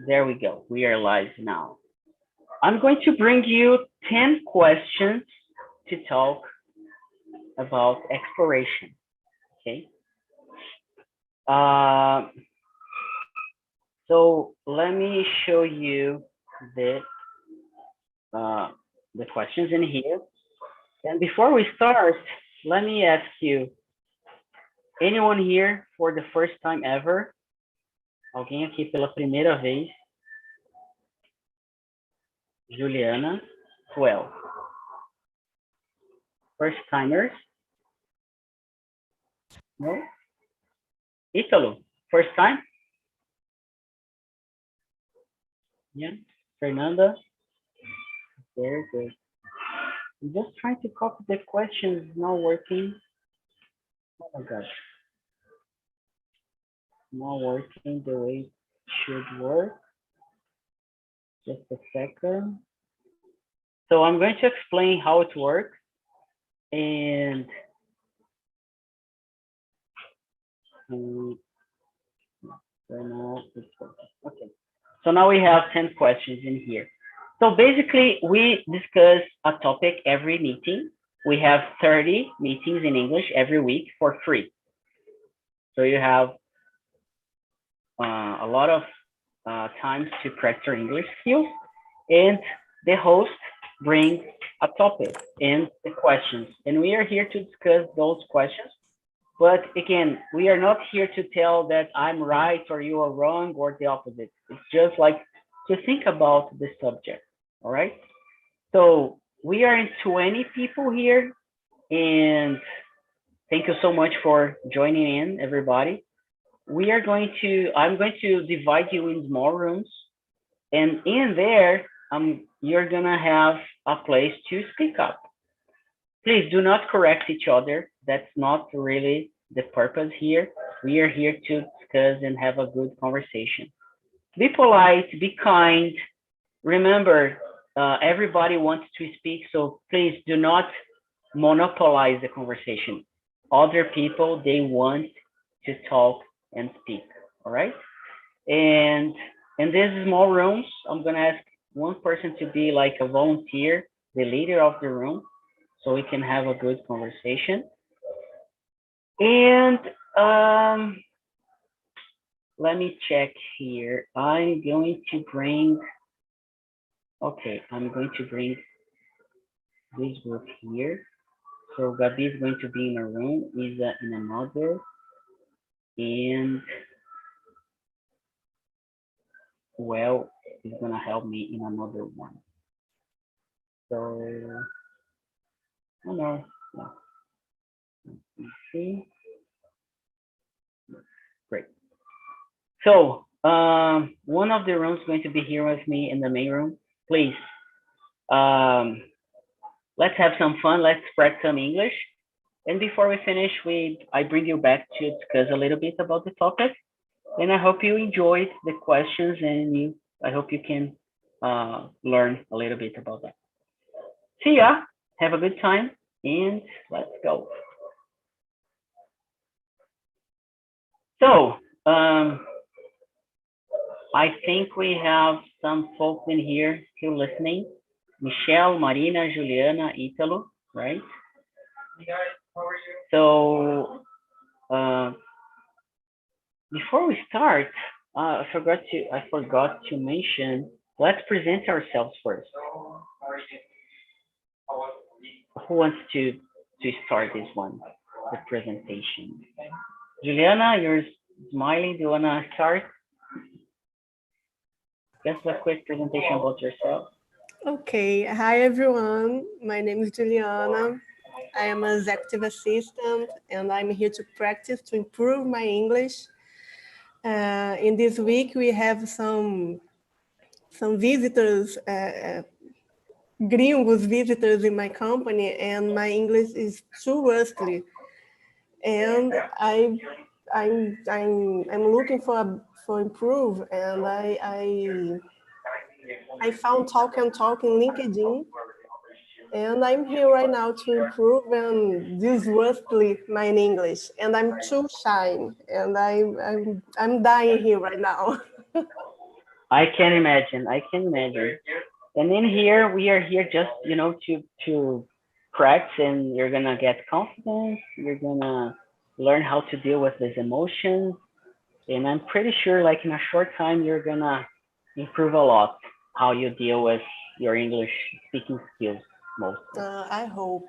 There we go. We are live now. I'm going to bring you 10 questions to talk about exploration. Okay. Uh, so let me show you the uh, the questions in here. And before we start, let me ask you, anyone here for the first time ever? Alguém aqui pela primeira vez? Juliana, 12. First timers? No? Ítalo, first time? Yeah. Fernanda? Very good. I'm just trying to copy the questions, it's not working. Oh my gosh. Not working the way it should work. Just a second. So I'm going to explain how it works. And okay. So now we have 10 questions in here. So basically, we discuss a topic every meeting. We have 30 meetings in English every week for free. So you have a lot of times to practice your English skills, and the host brings a topic and the questions, and we are here to discuss those questions. But again, we are not here to tell that I'm right or you are wrong or the opposite. It's just like to think about the subject. All right. So we are in 20 people here, and thank you so much for joining in, everybody. I'm going to divide you in small rooms, and in there, you're gonna have a place to speak up. Please do not correct each other. That's not really the purpose here. We are here to discuss and have a good conversation. Be polite, be kind. Remember, everybody wants to speak, so please do not monopolize the conversation. Other people, they want to talk and speak, all right? And in these small rooms, I'm gonna ask one person to be like a volunteer, the leader of the room, so we can have a good conversation. And let me check here. I'm going to bring this group here. So Gabi is going to be in a room, Isa in another, and well, is gonna help me in another one. So, oh no, no. Let me see. Great. So, one of the rooms is going to be here with me in the main room. Please, let's have some fun. Let's practice some English. And before we finish, I bring you back to discuss a little bit about the topic. And I hope you enjoyed the questions, and I hope you can learn a little bit about that. See ya. Have a good time, and let's go. So, I think we have some folks in here still listening. Michelle, Marina, Juliana, Italo, right? So, before we start, I forgot to mention, let's present ourselves first. Who wants to start this one, the presentation? Juliana, you're smiling. Do you want to start? Just a quick presentation about yourself. Okay. Hi, everyone. My name is Juliana. I am an executive assistant, and I'm here to practice to improve my English. In this week, we have some visitors, gringos visitors in my company, and my English is too rusty. And I'm looking for improve, and I found TALKNTALK in LinkedIn, and I'm here right now to improve and disruptly my English. And I'm too shy, and I'm dying here right now. I can imagine. I can imagine. And in here, we are here just, to practice, and you're gonna get confidence. You're gonna learn how to deal with these emotions, and I'm pretty sure, like in a short time, you're gonna improve a lot how you deal with your English speaking skills mostly. I hope.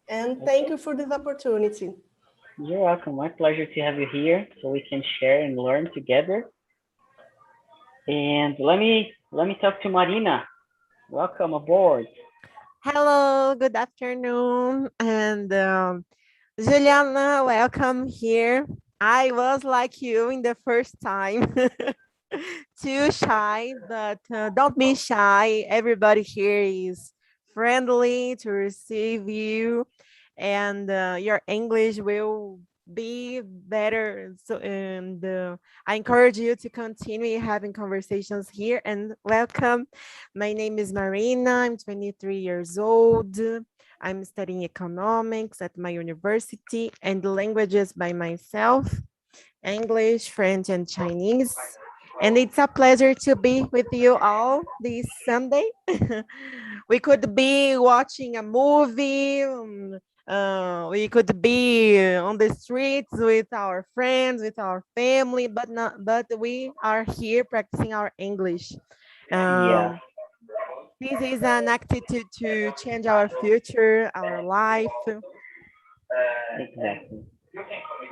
And thank you for this opportunity. You're welcome. My pleasure to have you here so we can share and learn together. And let me talk to Marina. Welcome aboard. Hello, good afternoon. And Juliana, welcome here. I was like you in the first time, too shy, but don't be shy. Everybody here is friendly to receive you, and your English will be better. So, and I encourage you to continue having conversations here. And welcome. My name is Marina. I'm 23 years old. I'm studying economics at my university and languages by myself, English, French, and Chinese. And it's a pleasure to be with you all this Sunday. We could be watching a movie. We could be on the streets with our friends, with our family, but we are here practicing our English. Yeah, Um, this is an activity to change our future, our life. exactly.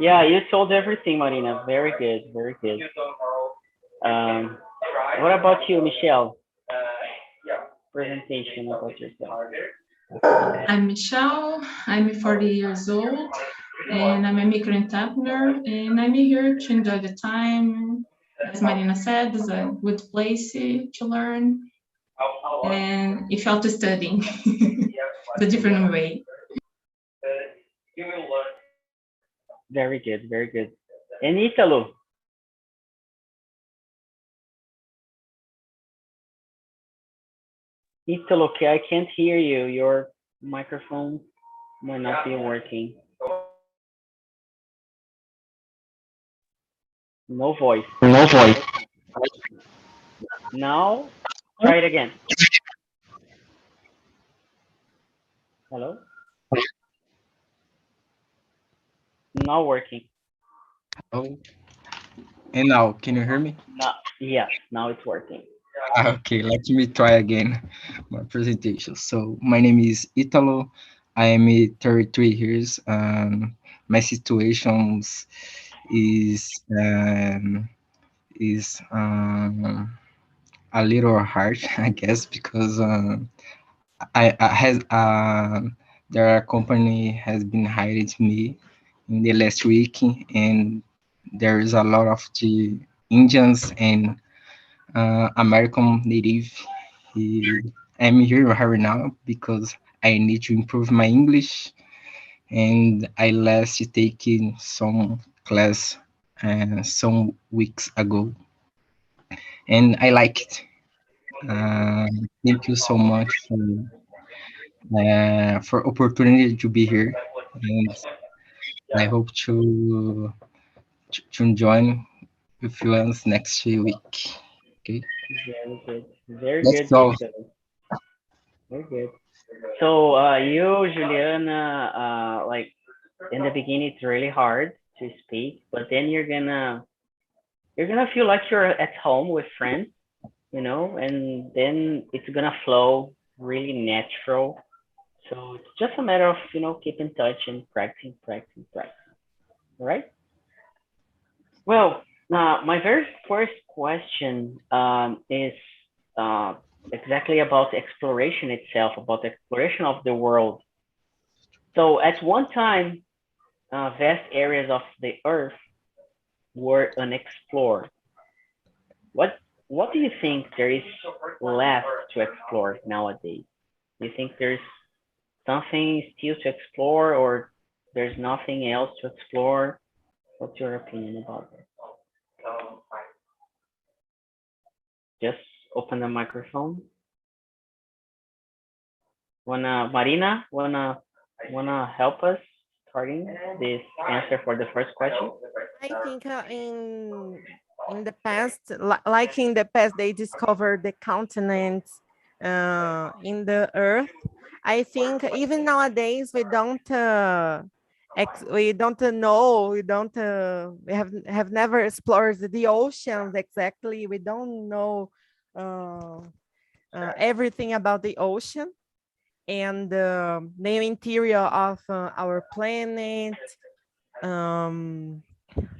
Yeah, you told everything, Marina. Very good, very good. Um, what about you, Michelle? Presentation about yourself. I'm Michelle. I'm 40 years old, and I'm a migrant entrepreneur, and I'm here to enjoy the time. As Marina said, it's a good place to learn, and it felt studying the different way. Very good, very good. And Italo, Italo, okay, I can't hear you. Your microphone might not be working. No voice. No voice. Now, try it again. Hello? Not working. Oh, and now, can you hear me? No, yes, now it's working. Okay, let me try again my presentation. So, my name is Italo. I am 33 years. My situations is a little hard, I guess, because I has their company has been hired me in the last week, and there is a lot of the Indians and American native. He, I'm here right now because I need to improve my English, and I last taking some class some weeks ago, and I like it. Thank you so much for opportunity to be here, and I hope to join with you else next week. Okay, Very good. Very that's good, all. Italo. Very good. So, you, Juliana, like in the beginning, it's really hard to speak, but then you're gonna feel like you're at home with friends, and then it's gonna flow really natural. So it's just a matter of, keep in touch and practicing, practicing, practicing. All right? Well, my very first question is uh, exactly about exploration itself, about the exploration of the world. So at one time, vast areas of the earth were unexplored. What what do you think there is left to explore nowadays? Do you think there's something still to explore, or there's nothing else to explore? What's your opinion about that? Just open the microphone. Marina, wanna help us starting this answer for the first question? I think in in the past, like in the past, they discovered the continents in the earth. I think even nowadays we don't know, we have never explored the oceans exactly. We don't know everything about the ocean and the interior of our planet.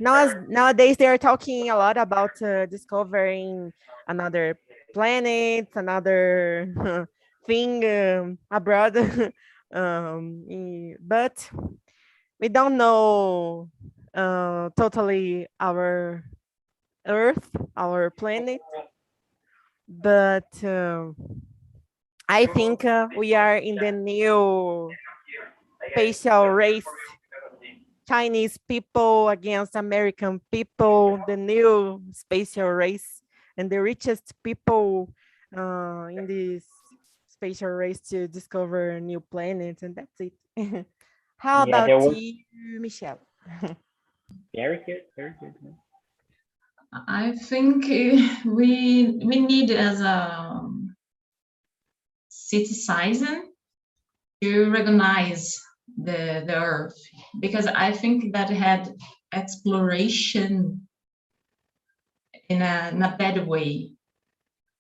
Nowadays they are talking a lot about discovering another planet, another thing abroad. But we don't know totally our Earth, our planet. But I think we are in the new spatial race. Chinese people against American people, the new spatial race, and the richest people in this spatial race to discover new planets, and that's it. How Yeah, about there was you, Michelle? very good, very good. I think we need as a citizen to recognize the earth, because I think that had exploration in a bad way.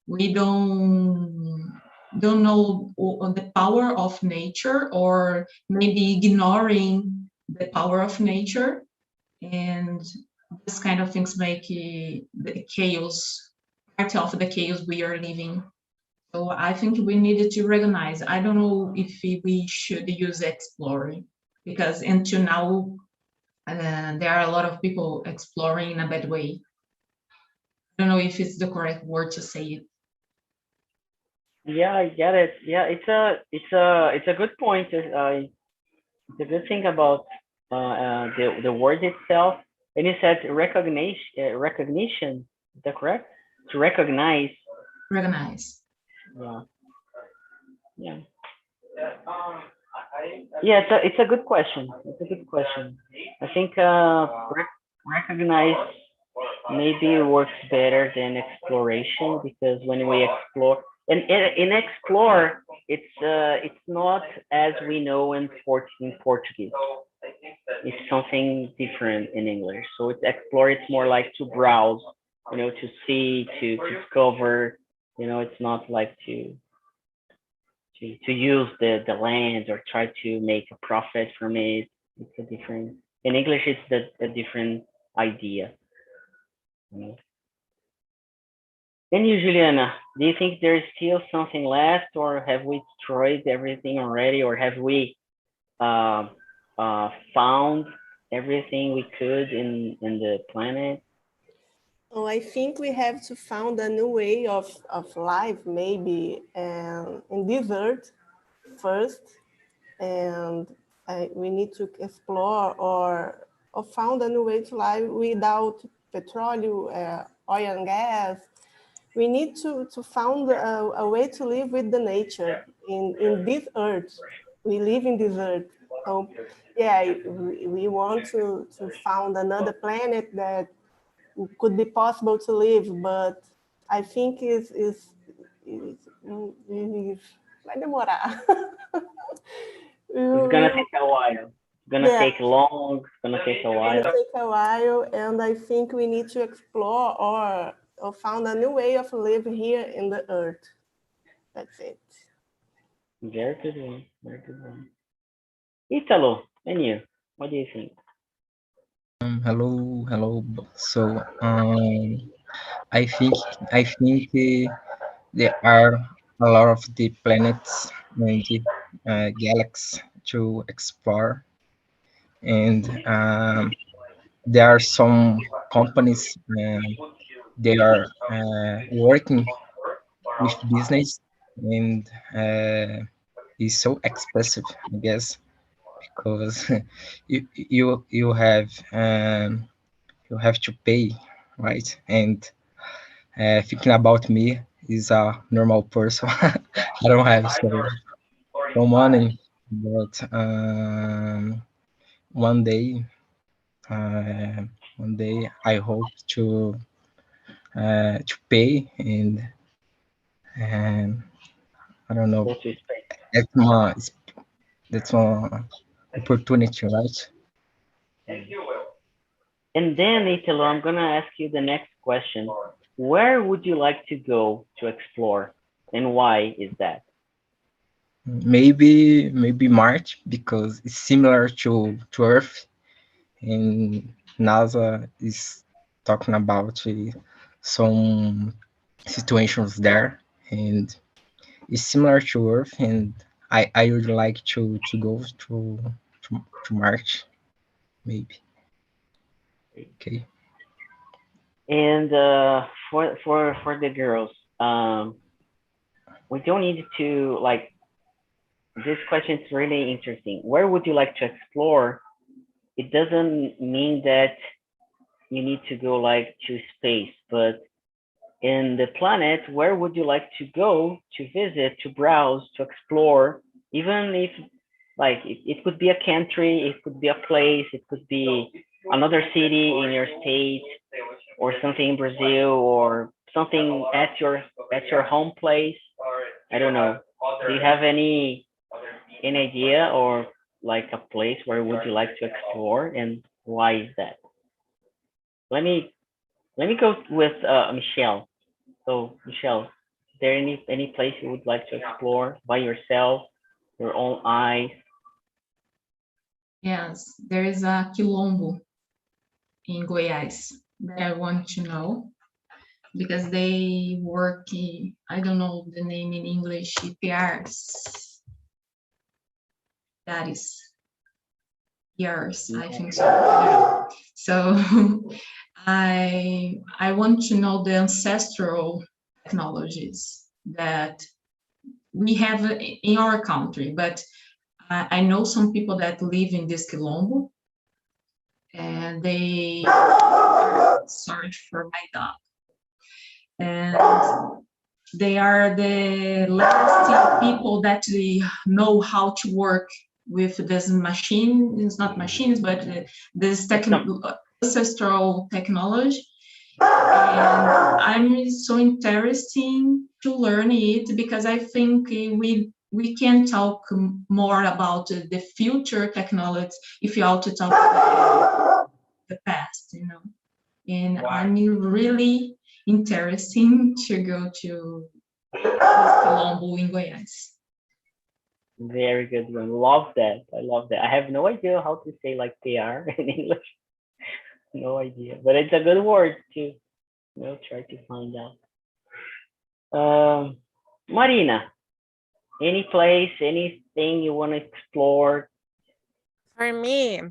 We don't know the power of nature, or maybe ignoring the power of nature, and this kind of things make the chaos, part of the chaos we are living. So I think we needed to recognize. I don't know if we should use exploring, because until now there are a lot of people exploring in a bad way. I don't know if it's the correct word to say it. Yeah, I get it. Yeah, it's a good point. The good thing about the word itself, and you said recognition. Is that correct? To recognize. Recognize. Yeah, yeah, yeah. It's a good question. It's a good question. I think recognize maybe works better than exploration, because when we explore, and in explore, it's not as we know in Portuguese. It's something different in English. So it's explore. It's more like to browse, to see, to discover. It's not like to use the land or try to make a profit from it. It's a different. In English, it's a different idea. You know. And you, Juliana, do you think there's still something left, or have we destroyed everything already, or have we uh, found everything we could in the planet? Oh, I think we have to find a new way of life, maybe, in this earth first, and we need to explore or found a new way to live without petroleum, oil and gas. We need to found a way to live with the nature in this earth. We live in this earth. So yeah, we want to found another planet that could be possible to live, but I think is vai demorar. It's gonna take a while. It's gonna Yeah, take long. It's gonna take a it's while. gonna take a while, and I think we need to explore or found a new way of living here in the earth. That's it. Very good one. Very good one. Italo, and you? What do you think? Hello. So, I think there are a lot of the planets and the galaxies to explore, and there are some companies. They are working with business, and it's so expensive, I guess, because you have to pay, right? And thinking about me is a normal person. I don't have so money, but one day, uh, one day I hope to. to pay, and I don't know. Go to Spain. That's one opportunity, right? And then, Italo, I'm gonna ask you the next question. Where would you like to go to explore, and why is that? Maybe Mars, because it's similar to Earth, and NASA is talking about some situations there, and it's similar to Earth, and I would like to go to Mars, maybe. Okay. And for the girls, we don't need to like. This question is really interesting. Where would you like to explore? It doesn't mean that you need to go like to space, but in the planet, where would you like to go to visit, to browse, to explore? Even if like it could be a country, it could be a place, it could be another city in your state, or something in Brazil, or something at your home place. I don't know. Do you have any idea, or like a place where would you like to explore, and why is that? Let me let me go with Michelle. So Michelle, is there any place you would like to explore by yourself, your own eyes? Yes, there is a quilombo in Goiás that I want to know because they work in, I don't know the name in English, PRs. That is PRs, I think so. Yeah. So I want to know the ancestral technologies that we have in our country, but I know some people that live in this quilombo, and they, sorry for my dog, and they are the last people that know how to work with this machine. It's not machines, but this ancestral technology. And I'm so interested to learn it because I think we can talk more about the future technology if you also talk about the past, you know. And I'm really interesting to go to Colombo in Goiás. Very good one. Love that. I love that. I have no idea how to say like PR in English. No idea, but it's a good word to try to find out. Marina, any place, anything you want to explore? For me,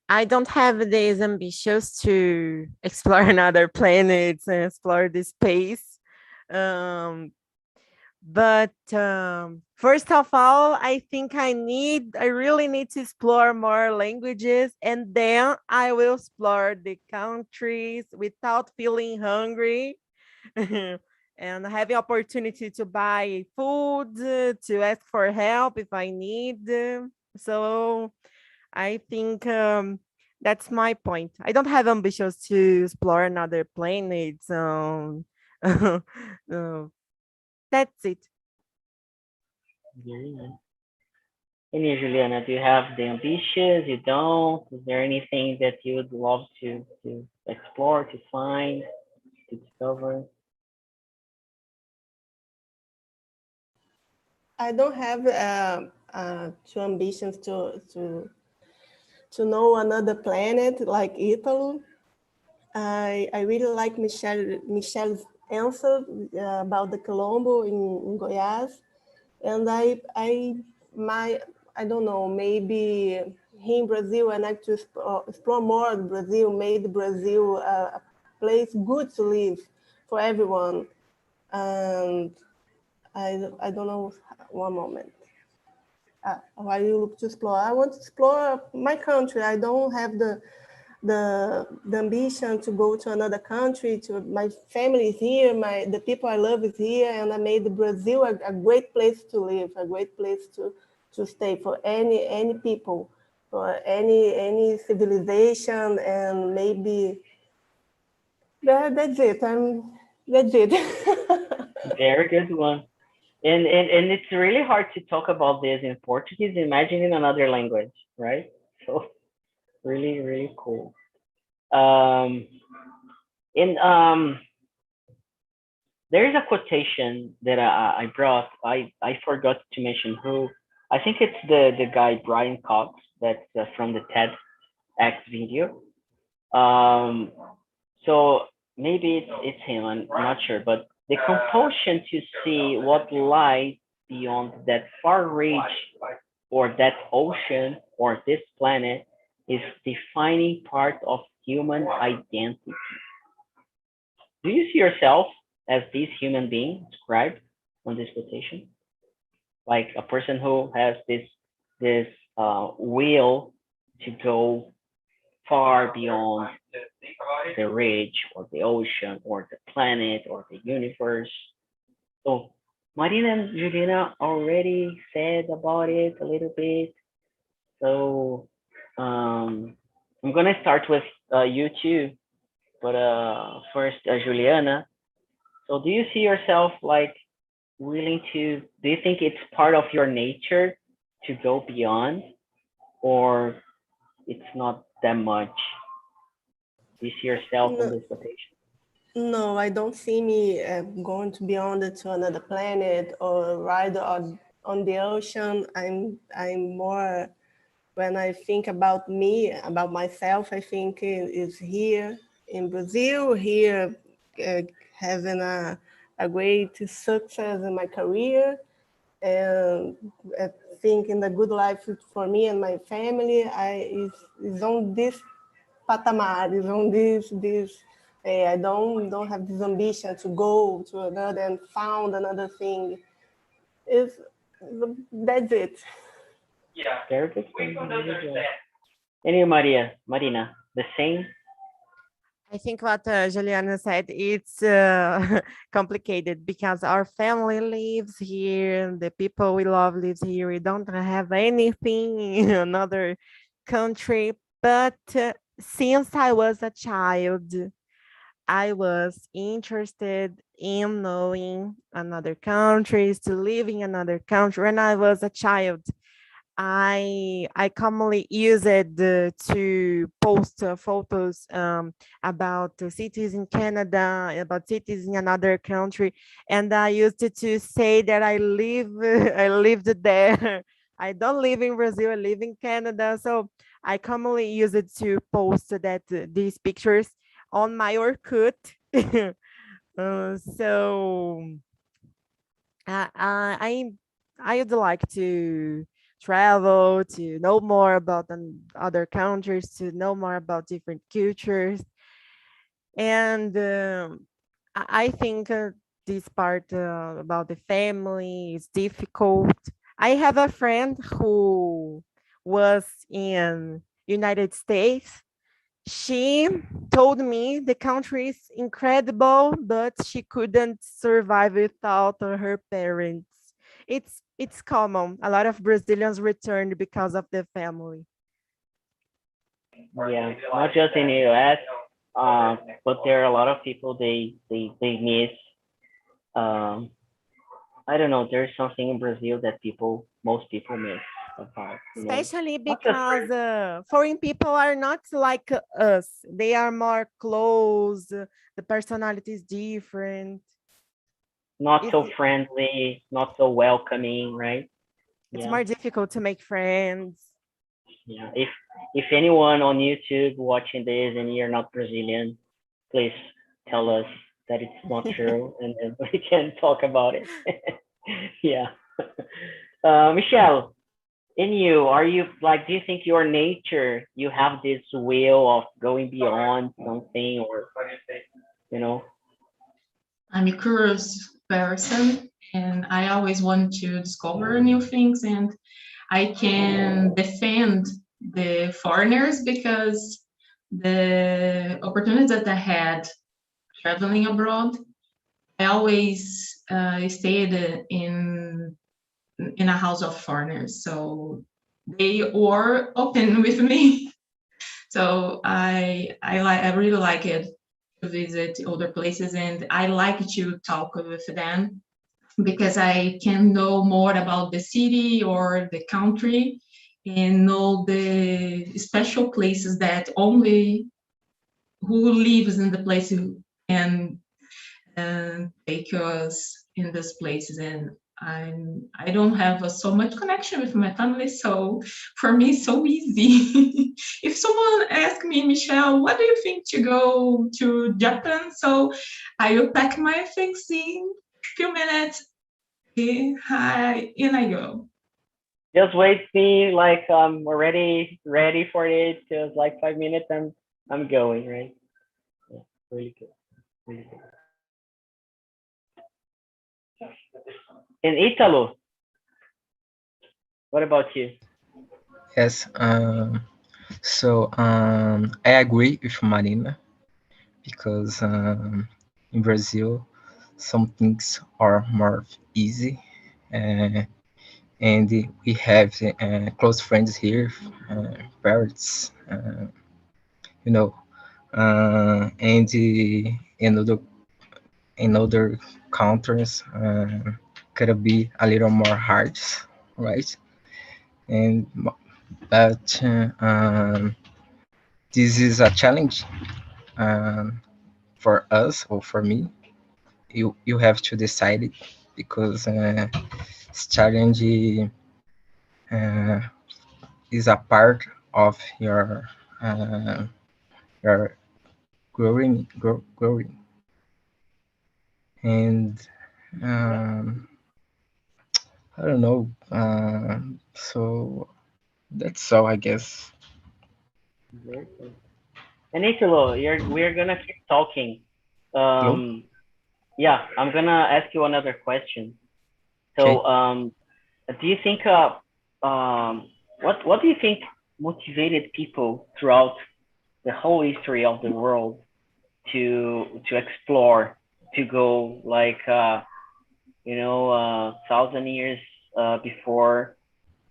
I don't have these ambitions to explore another planets and explore the space. Um, but first of all, I think I really need to explore more languages, and then I will explore the countries without feeling hungry. And having opportunity to buy food, to ask for help if I need. So I think that's my point. I don't have ambitions to explore another planet. So that's it. Very nice. And you, Juliana, do you have the ambitions? You don't? Is there anything that you would love to explore, to find, to discover? I don't have two ambitions to know another planet like Italy. I really like Michelle's answer about the Colombo in Goiás, and I don't know, maybe here in Brazil I like to explore more Brazil, made Brazil a place good to live for everyone. And I don't know, one moment. While you look to explore, I want to explore my country. I don't have the ambition to go to another country. To my family is here, the people I love is here, and I made Brazil a great place to live, a great place to stay for any people, for any civilization, and maybe that's it. That's it. Very good one. And it's really hard to talk about this in Portuguese. Imagine in another language, right? So really, really cool. Um, and there is a quotation that I brought. I forgot to mention who. I think it's the guy Brian Cox that's from the TEDx video. Um, so maybe it's him. I'm not sure, but the compulsion to see what lies beyond that far reach or that ocean or this planet is defining part of human identity. Do you see yourself as this human being described on this quotation? Like a person who has this will to go far beyond the ridge or the ocean or the planet or the universe. So Marina and Juliana already said about it a little bit. So I'm gonna start with you too, but first Juliana. So do you see yourself like willing to? Do you think it's part of your nature to go beyond, or it's not that much? Do you see yourself on No, this quotation? no, I don't see me going to beyond it to another planet or ride on the ocean. I'm more, when I think about me, about myself, I think it's here in Brazil, here uh, having a great success in my career, and thinking the good life for me and my family is on this patamar, is on this. I don't have this ambition to go to another and found another thing. Is That's it. Very good. And you, Marina, the same? I think what Juliana said, it's complicated because our family lives here, the people we love lives here. We don't have anything in another country. But since I was a child, I was interested in knowing another countries, to live in another country. When I was a child, I commonly use it to post photos about the cities in Canada, about cities in another country, and I used it to say that I live I lived there. I don't live in Brazil, I live in Canada. So I commonly use it to post that these pictures on my Orkut. So I I would like to travel, to know more about other countries, to know more about different cultures. And I think this part about the family is difficult. I have a friend who was in United States. She told me the country is incredible, but she couldn't survive without her parents. It's common. A lot of Brazilians returned because of the family. Yeah, not just in the US, but there are a lot of people they miss. Um, I don't know. There's something in Brazil that most people miss about. Especially Not just because foreign people are not like us. They are more close. The personality is different. not It's so friendly, not so welcoming, right? it's Yeah, more difficult to make friends. yeah. If anyone on YouTube watching this and you're not Brazilian, please tell us that it's not true, and then we can talk about it. Yeah. Michelle, in you, are you like, do you think your nature, you have this will of going beyond something, or, you know? I'm a curious person and I always want to discover new things, and I can defend the foreigners because the opportunities that I had traveling abroad, I always stayed in a house of foreigners, so they were open with me. So I really like it. to visit other places, and I like to talk with them because I can know more about the city or the country and know the special places that only who lives in the place and take us in these places. And I don't have so much connection with my family, so for me it's so easy. If someone asks me, Michelle, what do you think to go to Japan? So I will pack my things in few minutes. Hi, and I go. Just wait, me like I'm already ready for it. Just like 5 minutes, I'm going, right? Yeah, really good. Really good. And Italo, what about you? Yes. I agree with Marina because in Brazil some things are more easy, uh, and we have close friends here, parents, you know, and in other countries could be a little more hard, right? And but this is a challenge for us or for me. You have to decide it because this challenge uh, is a part of uh, your growing, and um, I don't know. So that's all, I guess. Very good. And Italo, we're gonna keep talking. Hello. Yeah, I'm gonna ask you another question. Okay. So, do you think what do you think motivated people throughout the whole history of the world to explore, to go like 1,000 years before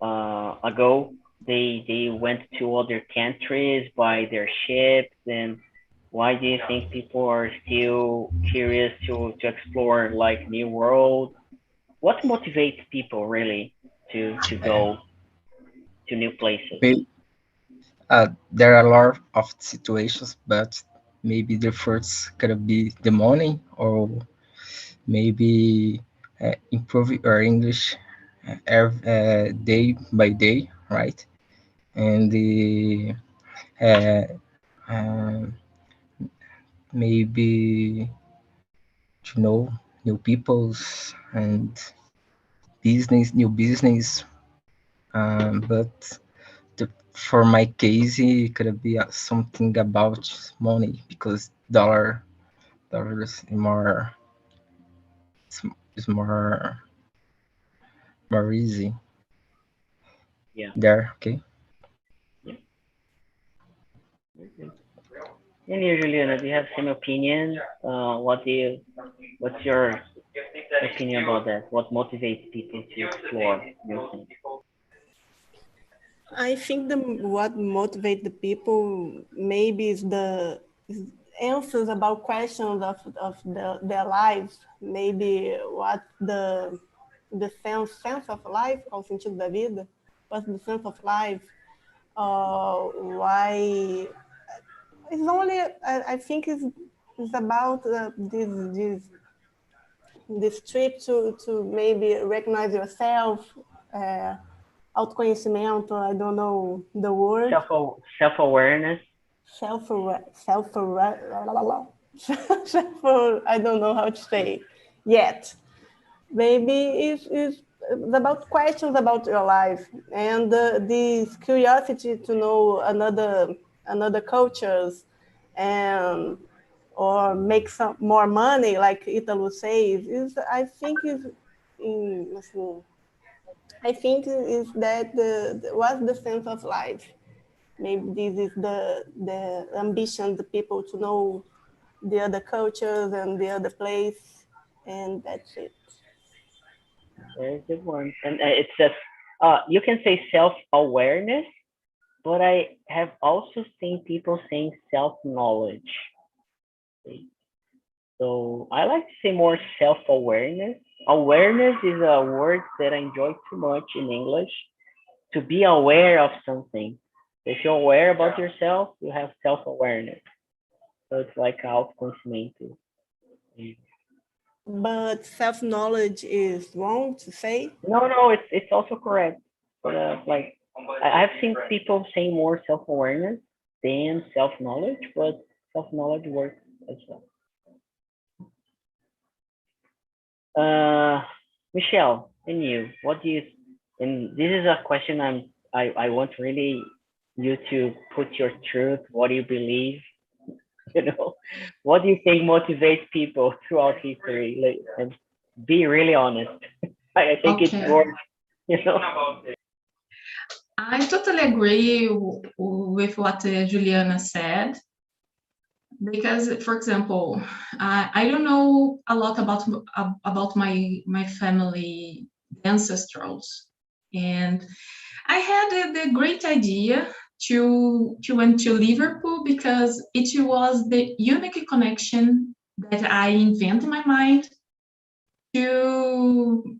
ago, they went to other countries by their ships, and why do you think people are still curious to explore like new worlds? What motivates people really to go to new places? Maybe, there are a lot of situations, but maybe the first could be the money, or maybe improve your English day by day, right? And uh, um, maybe to know new peoples and new business. But for my case, it could be something about money because dollars is, is more easy Yeah. there. Okay. Yeah. Okay. And usually, do you have same opinion? What's your opinion about that? What motivates people to explore new things? I think what motivate the people maybe is answers about questions of their lives. Maybe what the sense of life, qual o sentido da vida? What's the sense of life? Why? It's only I think it's about this trip to maybe recognize yourself. Autoconhecimento, I don't know the word. Self awareness. Self, I don't know how to say yet. Maybe it's about questions about your life and this curiosity to know another cultures and or make some more money, like Italo says. Is I think is in assim, I think is that what's the sense of life. Maybe this is the ambition, the people to know the other cultures and the other place, and that's it. Very good one. And it says you can say self awareness, but I have also seen people saying self knowledge. state. So I like to say more self-awareness. Awareness is a word that I enjoy too much in English. To be aware of something. If you're aware about yourself, you have self-awareness. So it's like autoconhecimento. But self-knowledge is wrong to say? No, it's also correct. But like I've seen people saying more self-awareness than self-knowledge, but self-knowledge works as well. Michelle, and you, what do you? And this is a question I want really you to put your truth. What do you believe? You know, what do you think motivates people throughout history? Like, and be really honest. I think it's Okay. worth, you know. I totally agree with what Juliana said. Because, for example, I don't know a lot about my family ancestrals, and I had the great idea to went to Liverpool because it was the unique connection that I invent in my mind to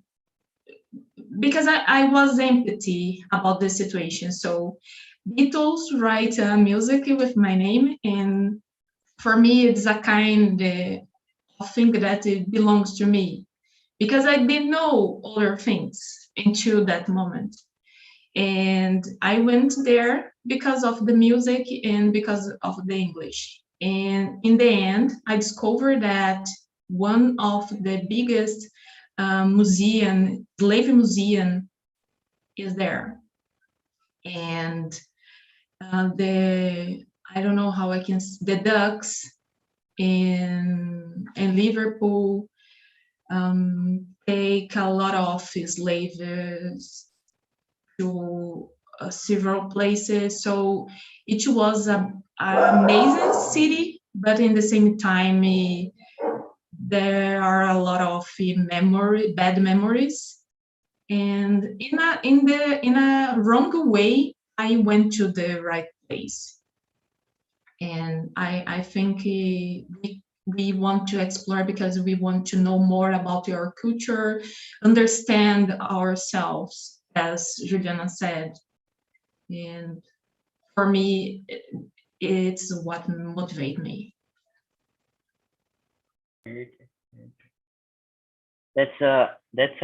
because I was empty about the situation. So Beatles write music with my name, and for me, it's a kind of thing that it belongs to me because I didn't know other things until that moment. And I went there because of the music and because of the English. And in the end, I discovered that one of the biggest slave museum is there. And I don't know how I can, the ducks in Liverpool take a lot of slaves to several places. So it was an amazing city, but in the same time, there are a lot of bad memories. And in a wrong way, I went to the right place. And I think we want to explore because we want to know more about your culture, understand ourselves, as Juliana said. And for me, it's what motivates me. That's a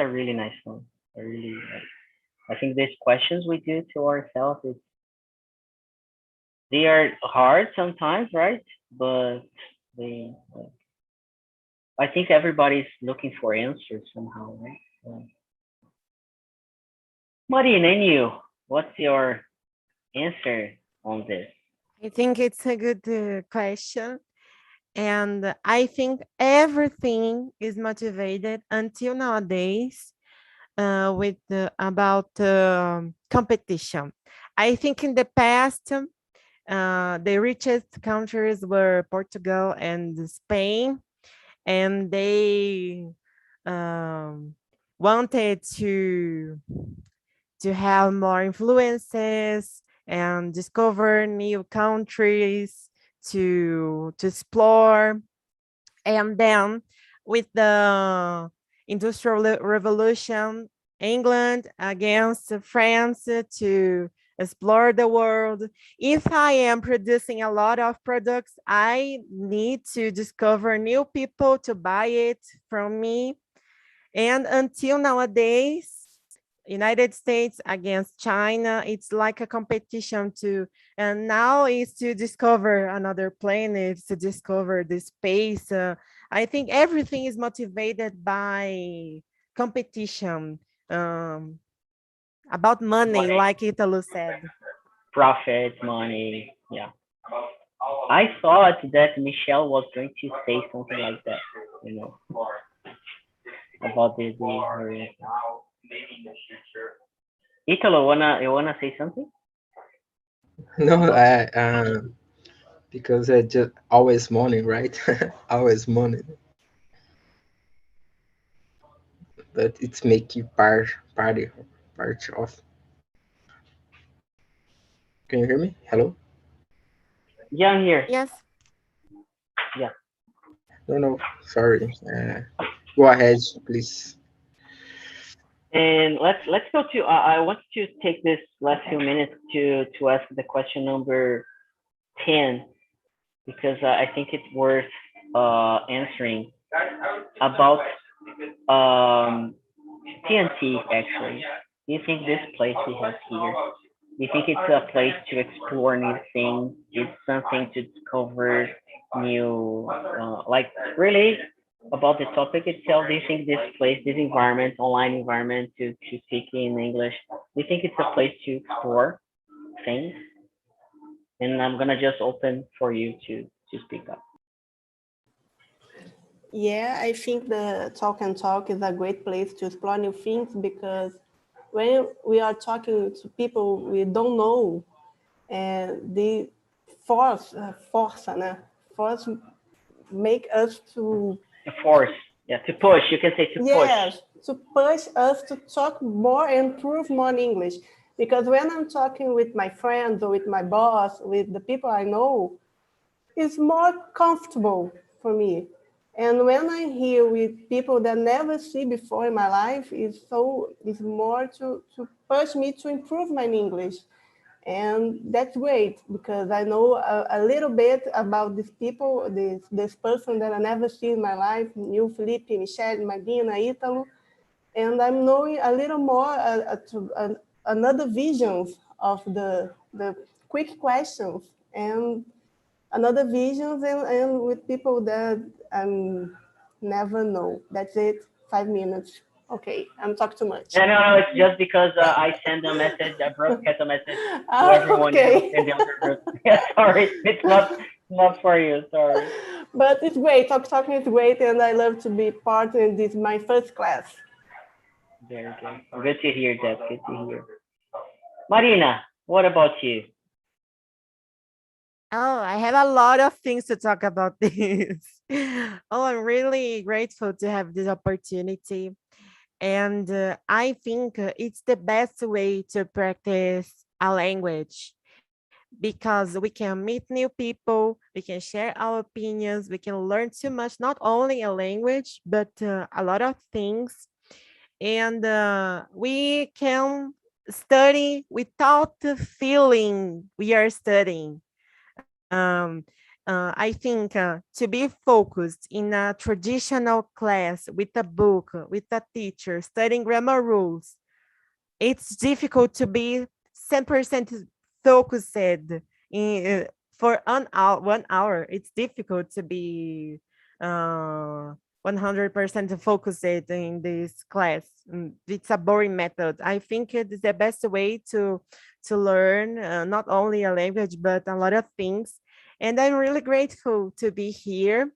really nice one. I think these questions we do to ourselves they are hard sometimes, right? But they I think everybody's looking for answers somehow, right? Marine, and you, what's your answer on this? I think it's a good question. And I think everything is motivated until nowadays with about competition. I think in the past, the richest countries were Portugal and Spain, and they wanted to have more influences and discover new countries to explore. And then with the Industrial Revolution, England against France to explore the world. If I am producing a lot of products, I need to discover new people to buy it from me. And until nowadays, United States against China, it's like a competition to, and now is to discover another planet, to discover the space. I think everything is motivated by competition, about money, like Italo said. Profit, money, yeah. I thought that Michelle was going to say something like that, you know, about her. Italo, you wanna say something? No, because I just always morning, right? Always morning, but it's make you part of. Can you hear me? Hello? Yeah, I'm here. Yes. Yeah. No, no, sorry. Go ahead, please. And let's go to. I want to take this last few minutes to ask the question number 10 because I think it's worth answering about TNT. Actually, do you think this place we have here? Do you think it's a place to explore new things? It's something to discover new, like really about the topic itself? Do you think this place, this environment, online environment to speak in English, do you think it's a place to explore things? And I'm gonna just open for you to speak up. Yeah, I think the Talk and Talk is a great place to explore new things because when we are talking to people we don't know, and they force make us to To force, yeah, to push. You can say to push. yes, to push us to talk more and improve more in English. Because when I'm talking with my friends or with my boss, with the people I know, it's more comfortable for me. And when I'm here with people that I never see before in my life, it's more to push me to improve my English. And that's great because I know a little bit about these people, this person that I never see in my life, you, Felipe, Michelle, Magdina, Italo, and I'm knowing a little more another visions of the quick questions and another visions and with people that I never know. That's it. 5 minutes. Okay, I'm talking too much. Yeah, no, it's just because I send a message, I broadcast a message to everyone Okay. in the other group. Yeah, sorry, it's not for you. Sorry. But it's great. Talking is great, and I love to be part in this my first class. Very good. Good to hear that. Good to hear. Marina, what about you? Oh, I have a lot of things to talk about this. Oh, I'm really grateful to have this opportunity. And I think it's the best way to practice a language because we can meet new people, we can share our opinions, we can learn too much, not only a language, but a lot of things. And we can study without the feeling we are studying. Um, I think to be focused in a traditional class with a book, with a teacher, studying grammar rules, it's difficult to be 10% focused for an hour, 1 hour. It's difficult to be 100% focused in this class. It's a boring method. I think it's the best way to learn not only a language, but a lot of things. And I'm really grateful to be here.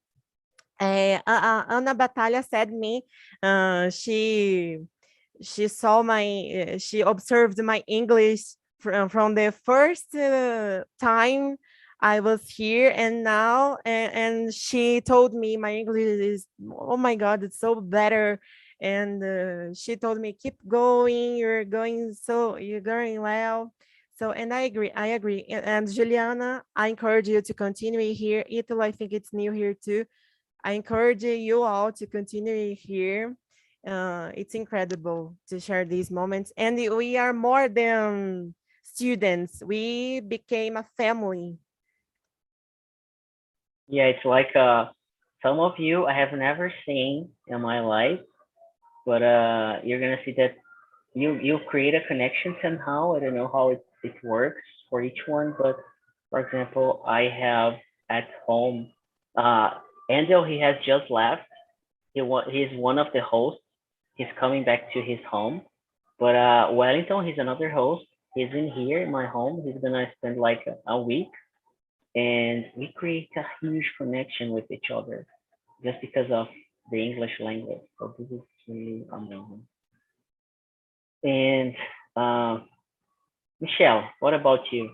Ana Batalha said me, she saw she observed my English from the first time I was here, and now, and she told me my English is, oh my God, it's so better. And she told me, keep going, you're going well. So, and I agree. And Juliana, I encourage you to continue here. Italo, I think it's new here too. I encourage you all to continue here. It's incredible to share these moments. And we are more than students. We became a family. Yeah, it's like some of you I have never seen in my life, but you're gonna see that you create a connection somehow. I don't know how it works for each one, but for example, I have at home uh Angel, he has just left. He's one of the hosts. He's coming back to his home. But Wellington, he's another host. He's in here in my home. He's gonna spend like a week, and we create a huge connection with each other just because of the English language. So this is really amazing. And uh, Michelle, what about you?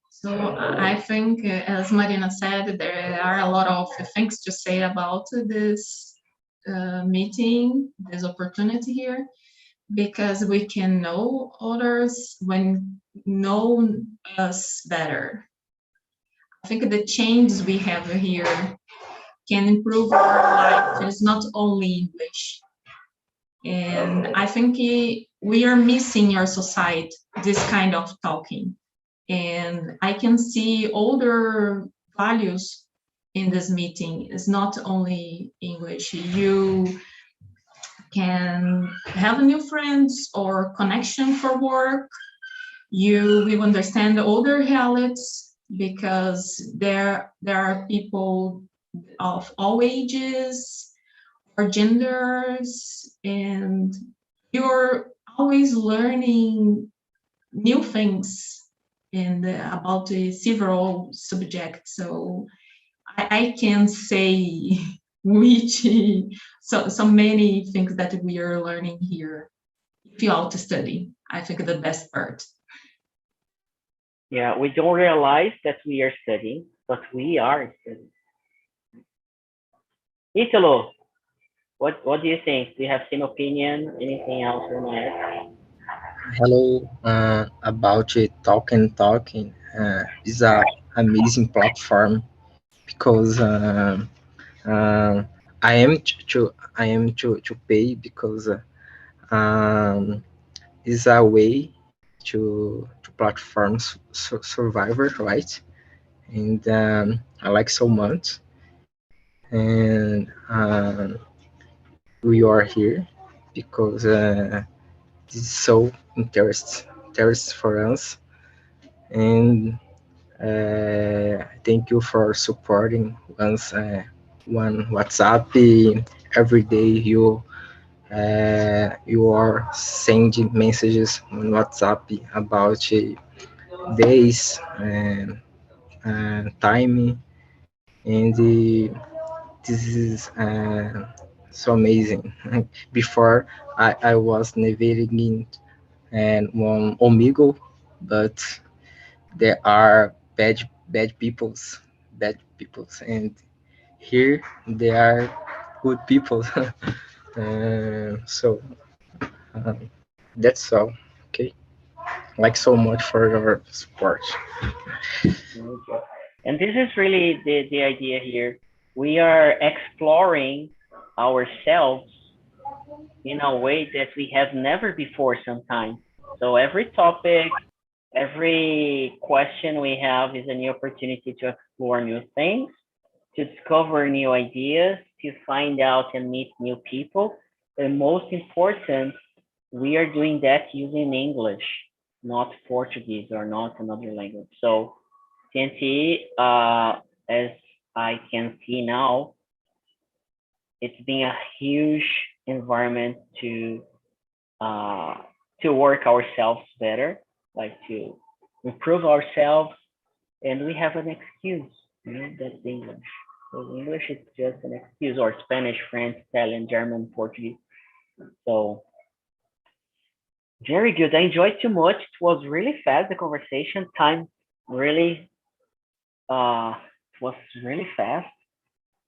So I think, as Marina said, there are a lot of things to say about this meeting, this opportunity here, because we can know others when know us better. I think the changes we have here can improve our life. It's not only English. And I think we are missing in our society this kind of talking. And I can see older values in this meeting. It's not only English. You can have new friends or connection for work. You will understand older realities because there are people of all ages or genders, and you're always learning new things and about several subjects. So I can say which so many things that we are learning here. If you all to study, I think the best part. Yeah, we don't realize that we are studying, but we are studying. Italo, what do you think? Do you have same opinion? Anything else you want to add? Hello, about talking. Is a amazing platform because I am to pay because is a way to platforms survivor, right? And I like so much, and we are here because this is so interest for us, and thank you for supporting once one WhatsApp every day. You are sending messages on WhatsApp about days and time, and this is so amazing. Before I was navigating and one Omegle, but there are bad peoples, and here they are good people. So that's all. Okay, like so much for your support. Okay. And this is really the idea here. We are exploring ourselves in a way that we have never before sometimes. So every topic, every question we have is a new opportunity to explore new things, to discover new ideas, to find out and meet new people. And most important, we are doing that using English, not Portuguese or not another language. So TNT, as I can see now, it's been a huge environment uh, to work ourselves better, like to improve ourselves, and we have an excuse, that's English. So English is just an excuse, or Spanish, French, Italian, German, Portuguese. So very good. I enjoyed too much. It was really fast. The conversation time really was really fast.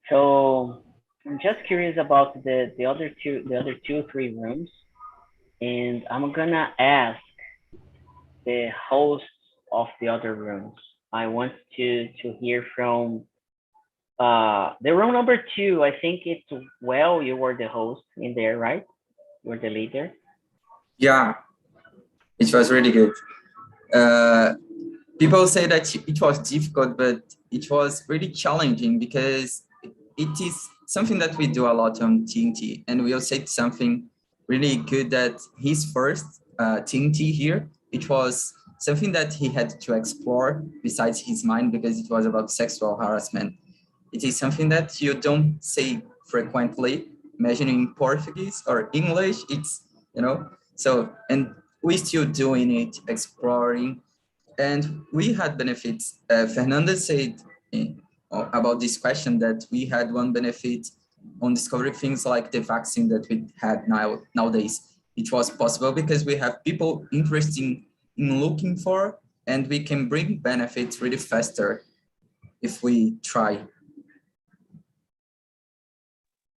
So I'm just curious about the other two, 3 rooms, and I'm gonna ask the hosts of the other rooms. I want to hear from the room number 2. I think it's well, you were the host in there, right? You were the leader. Yeah, it was really good. People say that it was difficult, but it was really challenging because it is something that we do a lot on TNT, and we'll say something really good that his first TNT here, it was something that he had to explore besides his mind because it was about sexual harassment. It is something that you don't say frequently. Imagine in Portuguese or English, so, and we still doing it, exploring, and we had benefits. Fernanda said about this question that we had one benefit on discovering things like the vaccine that we had nowadays. It was possible because we have people interested in looking for, and we can bring benefits really faster if we try.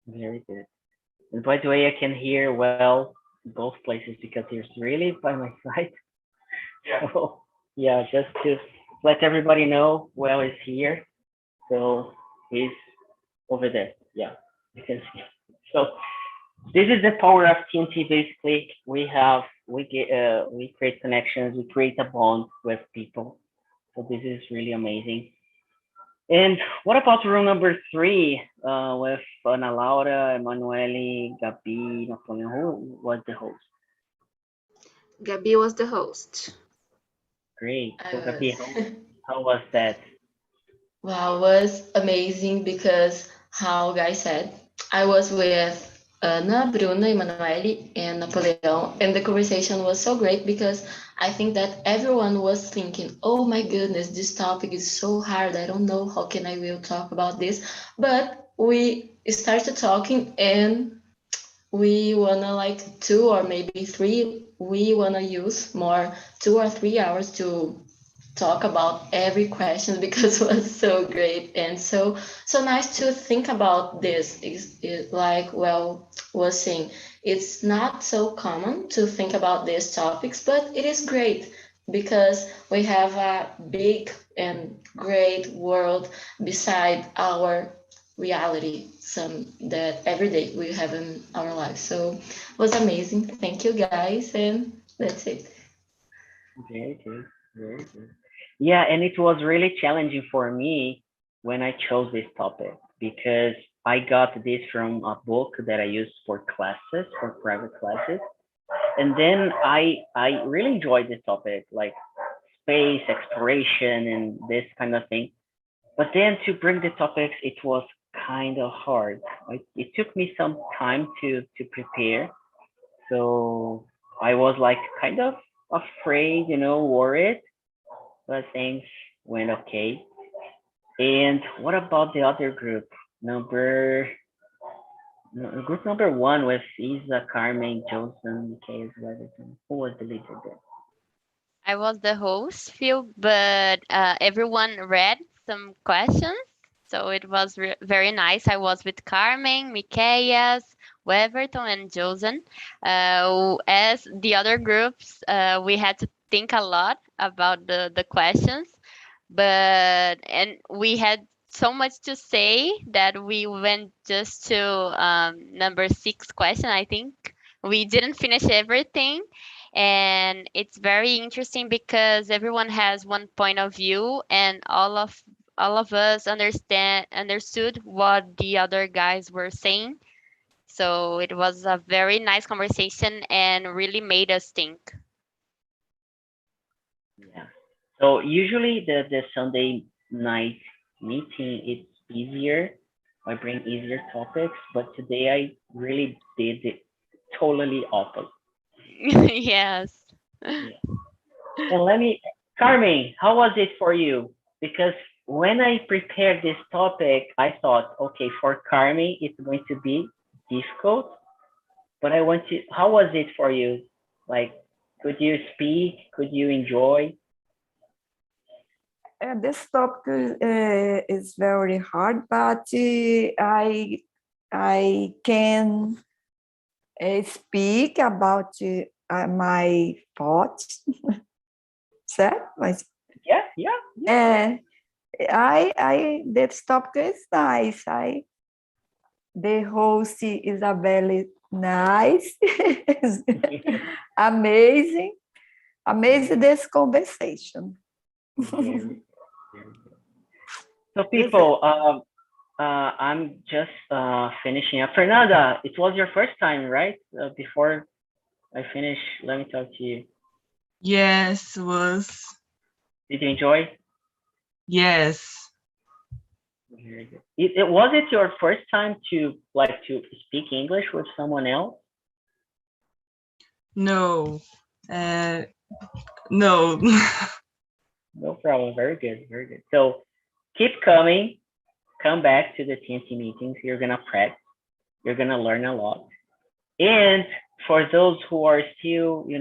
Very good. And by the way, I can hear well both places because it's really by my side. So yeah, just to let everybody know Well is here. So he's over there. Yeah, you can see. So this is the power of TNT. Basically, we create connections, we create a bond with people. So this is really amazing. And what about room number three with Ana Laura, Emanuele, Gabi, Napoleon? Who was the host? Gabi was the host. Great. I So Gabi, was. how was that? Wow, it was amazing because how guys said, I was with Ana, Bruna, Emanuele, and Napoleon, and the conversation was so great because I think that everyone was thinking, oh my goodness, this topic is so hard. I don't know how can I will talk about this. But we started talking and we wanna like 2 or maybe 3, we wanna use more 2 or 3 hours to talk about every question because it was so great and so nice to think about this. Is like well was saying, it's not so common to think about these topics, but it is great because we have a big and great world beside our reality, some that every day we have in our lives. So it was amazing. Thank you guys, and that's it. Very good. Very good. Yeah, and it was really challenging for me when I chose this topic because I got this from a book that I use for classes, for private classes. And then I really enjoyed this topic, like space exploration and this kind of thing. But then to bring the topics, it was kind of hard. It took me some time to prepare. So I was like kind of afraid, worried, but things went okay. And what about the other group? Number Group number one with Isa, Carmen, Johnson, Michael, Weatherton. Who was the leader there? I was the host, Phil, but everyone read some questions. So it was very nice. I was with Carmen, Miqueias, Weverton, and Josen. As the other groups, we had to think a lot about the questions, and we had so much to say that we went just to number 6 question, I think. We didn't finish everything, and it's very interesting because everyone has one point of view, and all of us understood what the other guys were saying. So it was a very nice conversation and really made us think. Yeah. So usually the Sunday night meeting it's easier. I bring easier topics, but today I really did it totally opposite. Yes. Yeah. And Carmen, how was it for you? Because when I prepared this topic, I thought, okay, for Carmen, it's going to be difficult, but how was it for you? Like, could you speak? Could you enjoy? This topic is very hard, but I can speak about my thoughts. Certo? Mas Yeah. this topic is nice. The host Isabelle nice, amazing this conversation. Very, very good. So people, I'm just finishing up. Fernanda, it was your first time, right? Before I finish, let me talk to you. Yes, was. Did you enjoy? Yes. Very good. Was it your first time to speak English with someone else? No. No. No problem. Very good. Very good. So keep coming. Come back to the TNT meetings. You're gonna practice. You're gonna learn a lot. And for those who are still, you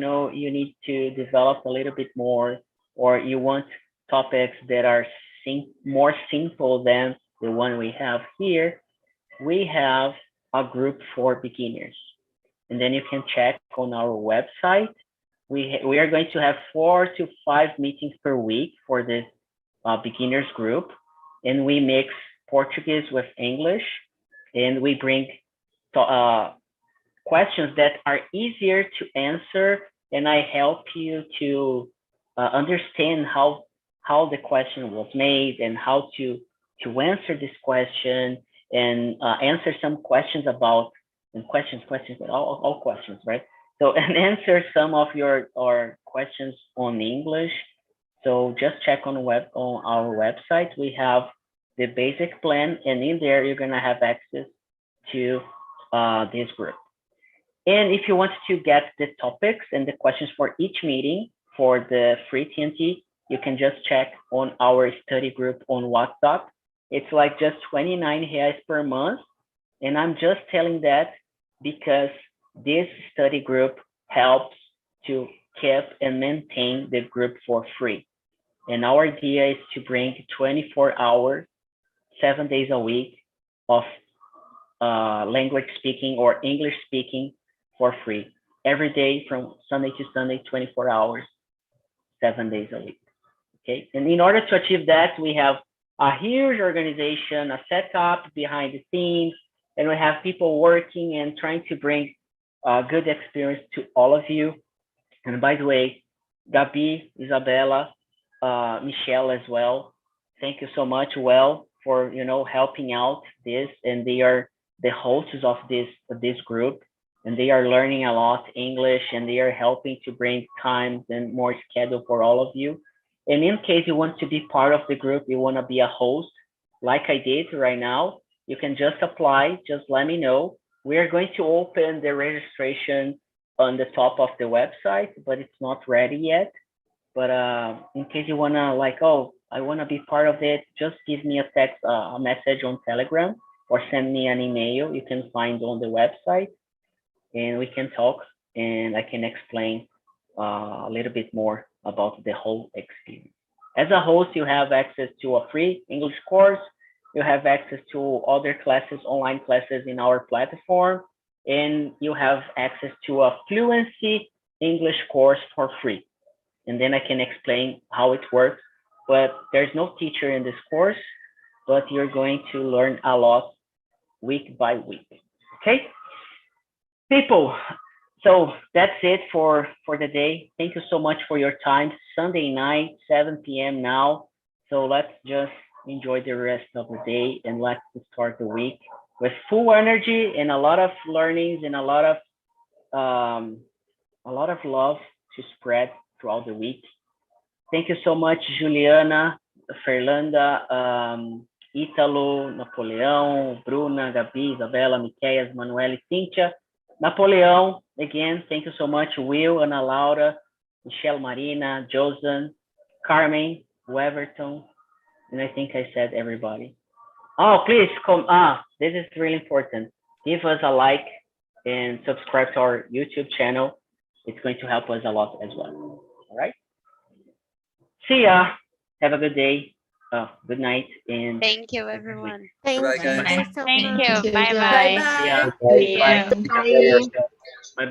need to develop a little bit more, or you want topics that are more simple than the one we have here, we have a group for beginners. And then you can check on our website. We are going to have 4 to 5 meetings per week for this beginners group, and we mix Portuguese with English, and we bring questions that are easier to answer, and I help you to understand how the question was made and how to answer this question, and answer some questions about questions, all questions, right? So and answer some of your questions on English. So just check on our website. We have the basic plan, and in there you're gonna have access to this group. And if you want to get the topics and the questions for each meeting for the free TNT, you can just check on our study group on WhatsApp. It's like just 29 reais per month. And I'm just telling that because this study group helps to keep and maintain the group for free. And our idea is to bring 24 hours, 7 days a week of language speaking or English speaking for free. Every day from Sunday to Sunday, 24 hours, 7 days a week. Okay. And in order to achieve that, we have a huge organization, a setup behind the scenes, and we have people working and trying to bring a good experience to all of you. And by the way, Gabi, Isabella, Michelle as well. Thank you so much, for helping out this, and they are the hosts of this group, and they are learning a lot English, and they are helping to bring times and more schedule for all of you. And in case you want to be part of the group, you want to be a host, like I did right now, you can just apply. Just let me know. We are going to open the registration on the top of the website, but it's not ready yet. But in case you wanna I wanna be part of it, just give me a text, a message on Telegram, or send me an email. You can find on the website, and we can talk, and I can explain a little bit more about the whole experience. As a host, you have access to a free English course. You have access to other classes, online classes in our platform, and you have access to a fluency English course for free. And then I can explain how it works. But there's no teacher in this course, but you're going to learn a lot week by week. Okay, people. So that's it for the day. Thank you so much for your time. Sunday night, 7 p.m. now. So let's just enjoy the rest of the day, and let's start the week with full energy and a lot of learnings and a lot of love to spread throughout the week. Thank you so much, Juliana, Fernanda, Ítalo, Napoleão, Bruna, Gabi, Isabela, Miqueias, Manuele, Cíntia, Napoleão, again, thank you so much, Will, Ana Laura, Michelle, Marina, Josan, Carmen, Weverton, and I think I said everybody. Oh, please come. This is really important. Give us a like and subscribe to our YouTube channel. It's going to help us a lot as well. All right. See ya. Have a good day. Good night. And Thank you, everyone. Thank Bye, you guys. so Thank much. you. Bye guys. bye. see ya. Bye. Bye. Bye. Bye bye.